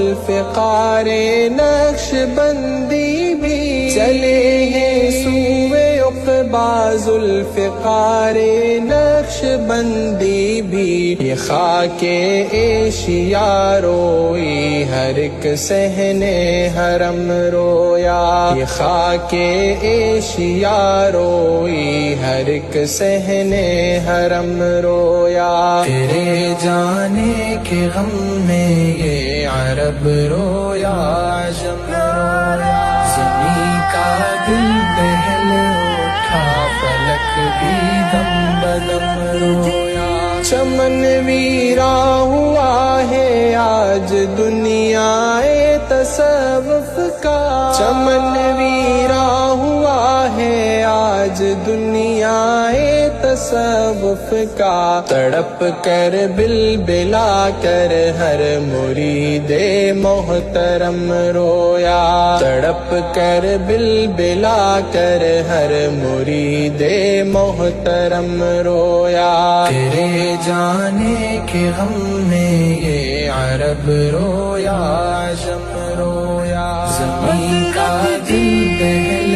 ذوالفقار نقش بندی بھی چلے ہیں سوئے عقبا ذوالفقار نقش بندی بھی یہ خاک ایشیا روئی ہر ایک صحنے حرم رویا یہ خاک ایشیا روئی ہر ایک صحنے حرم رویا تیرے جانے کے غم میں یہ عرب رویا عجم رویا زمین کا دل دہل اٹھا فلک بھی دم بدم رویا چمن ویرا ہوا ہے آج دنیا تصوف کا چمن ویرا ہوا ہے آج دنیا تصوف کا تڑپ کر بلبلا کر ہر مرید محترم رویا تڑپ کر بلبلا کر ہر مرید محترم رویا تیرے جانے کے غم میں یہ عرب رویا عجم رویا زمین کا دل دہل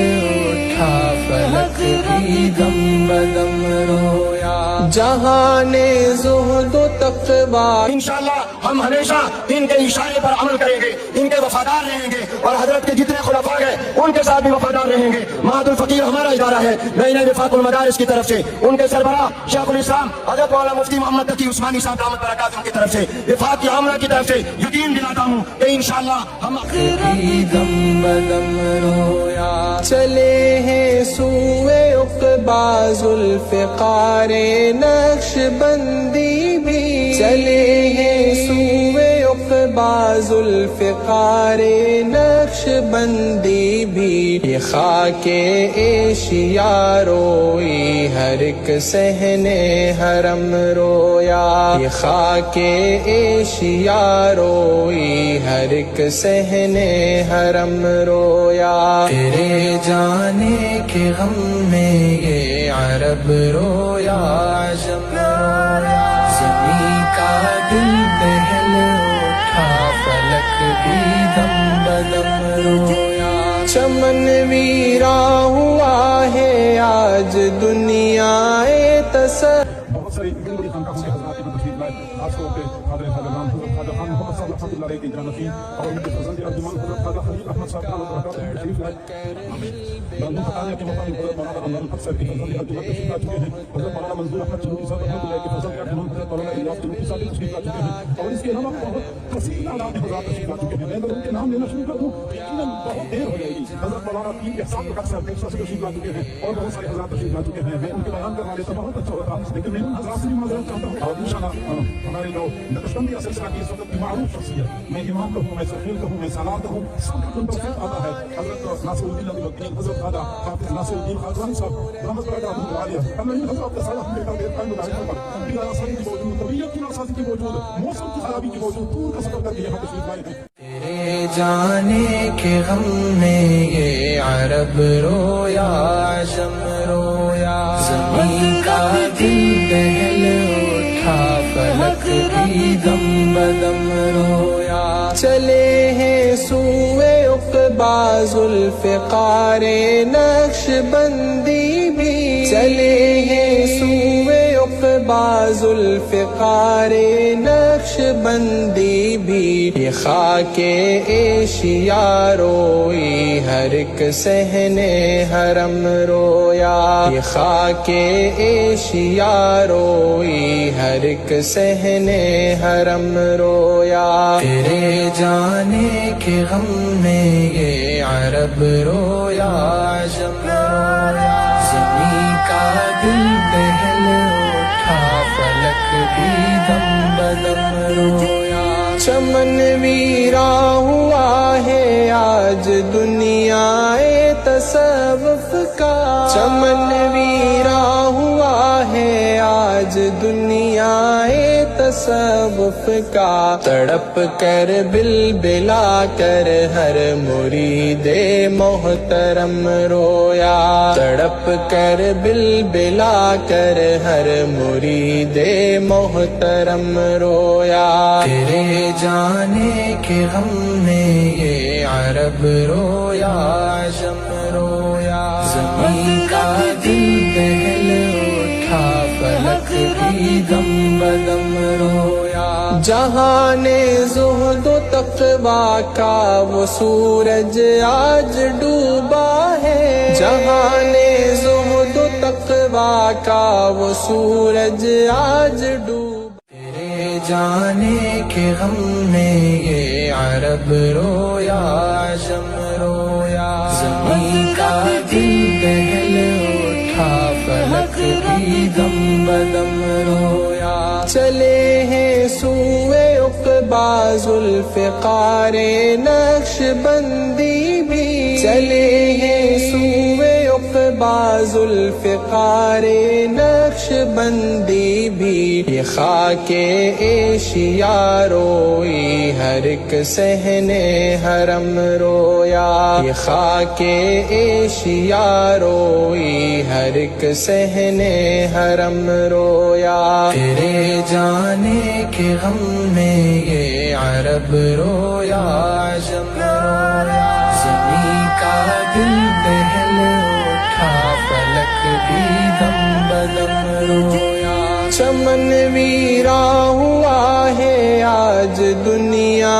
اٹھا فلک بھی دم بدم رویا جہان زہد و تقوی انشاءاللہ ہم ہمیشہ ان کے اشارے پر عمل کریں گے ان کے وفادار رہیں گے اور حضرت کے جتنے خلفاء ہیں ان کے ساتھ بھی وفادار رہیں گے معہد الفقیر ہمارا ادارہ ہے نئی وفاق المدارس کی طرف سے ان کے سربراہ شیخ الاسلام حضرت مولانا مفتی محمد تقی عثمانی صاحب دامت برکاتہ کی طرف سے وفاق کی عاملہ کی طرف سے یقین دلاتا ہوں کہ انشاءاللہ ہم دم بدم رویا چلے ہیں سوئے عقبا ذوالفقار نقش بندی بھی چلے ہیں سوئے عقبا ذوالفقار نقش بندی بھی یہ خاک ایشیا روئی ہر ایک صحنے حرم رویا یہ خاک ایشیا روئی ہر ایک صحنے حرم رویا تیرے جانے کے غم میں یہ عرب رویا عجم رویا زمین کا دل دہل اٹھا فلک بھی دم بدم رویا چمن ویرا ہوا ہے آج دنیا تصوف بہت ساری بڑی خانقاہوں کے حضرات کی تشریف لائے خاص طور پہ حضرت خواجہ خواجہ خان محمد صاحب رحمۃ اللہ علیہ کی جانشین اور ان کے فرزند ارجمند حضرت خواجہ خلیل احمد صاحب رحمۃ اللہ علیہ تشریف لائے بندو خطانے کے مقامی حضرت مولانا رمضان الحق صاحب کی فرزند ارجمند تشریف لا چکے ہیں حضرت مولانا منظور احمد چنوری صاحب رحمۃ اللہ کی فرزند ارجمند حضرت مولانا الیاس چنوری صاحب تشریف لا چکے ہیں اور اس کے علاوہ بہت کثیر تعداد میں حضرات تشریف لا چکے ہیں میں اگر ان کے نام لینا شروع کر دوں یقیناً بہت دیر ہو جائے گی حضرت مولانا پیر احسان بخش صاحب دیکھا سے تشریف لا چکے ہیں اور بہت سارے حضرات تشریف لا چکے ہیں میں ان کے بیان کروا لیتا بہت اچھا ہوتا لیکن میں ان حضرات سے بھی معذرت چاہتا ہوں اور انشاءاللہ ہمارے جو نقشبندی سلسلہ کی اس وقت کی معروف شخصیت میں امام کہوں میں سفیر کہوں میں سالار کہوں سب کو توفیق آتا ہے حضرت ناصر الدین علی الدین حضرت خواجہ حافظ ناصر الدین خاجوانی صاحب رحمۃ اللہ علیہ اللہ ان حضرات کا سایہ ہم دیکھا دیتا ہے مداحوں پر بلا آسانی کی موجود طبیعت کی ناسازی کی موجود موسم کی خرابی کی موجود دور کا سفر کر کے یہاں تشریف لائے ہیں تیرے جانے کے غم میں یہ عرب رویا عجم رویا زمین کا دل دہل اٹھا فلک بھی دم بدم رویا چلے ہیں سوئے عقبا ذوالفقار نقش بندی بھی چلے ہیں سوئے عقبا ذوالفقار نقش بندی بھی یہ خاک ایشیا روئی ہر ایک صحنے حرم رویا یہ خاک ایشیا روئی ہر ایک صحنے حرم رویا تیرے جانے کے غم میں یہ عرب رویا عجم رویا زمین کا دل دہل اٹھا فلک بھی دم بدم رویا چمن ویرا ہوا ہے آج دنیا تصوف کا چمن ویرا ہوا ہے آج دنیا تصوف تصوف کا، تڑپ کر بلبلا کر ہر مرید محترم رویا، تڑپ کر بلبلا کر ہر مرید محترم رویا۔ تیرے جانے کے غم میں یہ عرب رویا، عجم رویا، زمین کا دل دہل اٹھا، فلک بھی دم بدم رویا۔ جہان زہد و تقویٰ کا وہ سورج آج ڈوبا ہے، جہان زہد و تقویٰ کا وہ سورج آج ڈوبا۔ تیرے جانے کے غم میں یہ عرب رویا، عجم رویا، زمین کا دل دہل اٹھا، فلک بھی دم بدم رویا۔ چلے ہیں سوئے عقبا ذوالفقار نقش بندی بھی، چلے ہیں سوئے عقبا ذوالفقار نقش بندی بھی۔ یہ خاک ایشیا روئی، ہر ایک صحنے حرم رویا، یہ خاک ایشیا روئی، ہر ایک صحنے حرم رویا۔ تیرے جانے کے غم میں یہ عرب رویا، عجم رویا، زمین کا دل دہل اٹھا، فلک بھی دم بدم رویا۔ چمن ویرا ہوا ہے آج دنیا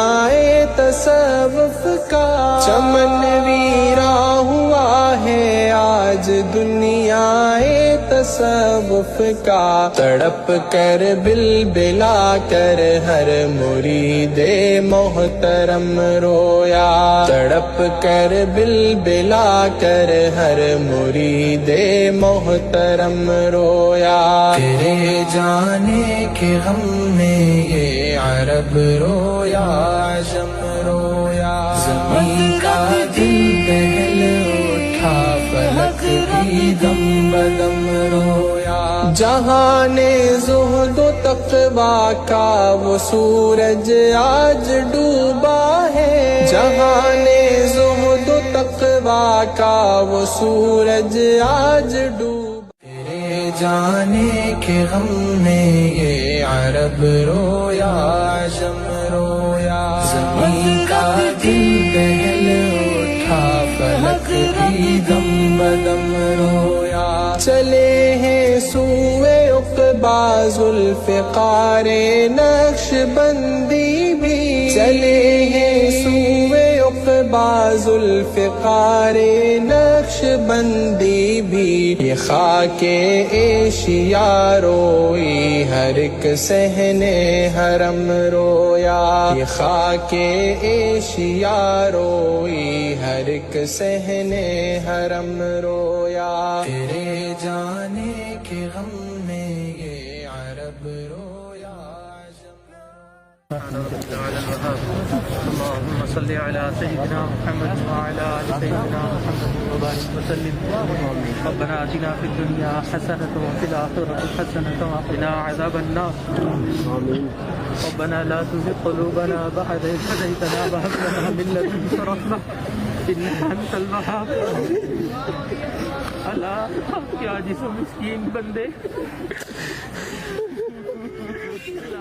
تصوف کا، چمن ویرا ہوا ہے آج دنیا تصوف کا، تڑپ کر بلبلا کر ہر مرید محترم رویا، تڑپ کر بلبلا کر ہر مرید محترم رویا۔ تیرے جانے کے غم میں یہ عرب رویا، عجم رویا، زمین کا دل دہل اٹھا، فلک بھی دم بدم رویا۔ جہان زہد و تقویٰ کا وہ سورج آج ڈوبا ہے، جہان زہد و تقویٰ کا وہ سورج آج ڈوبا۔ تیرے جانے کے غم میں یہ عرب رویا، عجم رویا، زمین کا دل دہل اٹھا، فلک بھی دم بدم رویا۔ چلے ہیں سوئے عقبا ذوالفقار نقش بندی بھی، چلے ہیں سوئے عقبا ذوالفقار نقش بندی بھی۔ یہ خاک ایشیا روئی، ہر ایک صحنے حرم رویا، یہ خاک ایشیا روئی، ہر ایک صحنے حرم رویا۔ تیرے جانے کے غم میں یہ عرب رویا، اللهم صل على سيدنا محمد وعلى آل سيدنا محمد وبارك وسلم. ربنا آتنا في الدنيا حسنة وفي الآخرة حسنة وقنا عذاب النار. ربنا لا تزغ قلوبنا بعد إذ هديتنا وهب لنا من لدنك رحمة إنك أنت الوهاب. اللہ آپ کے عاجز و مسکین بندے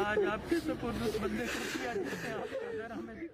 آج آپ کے سپرد اس بندے کو کیا جیسے آپ کا ذرا ہمیں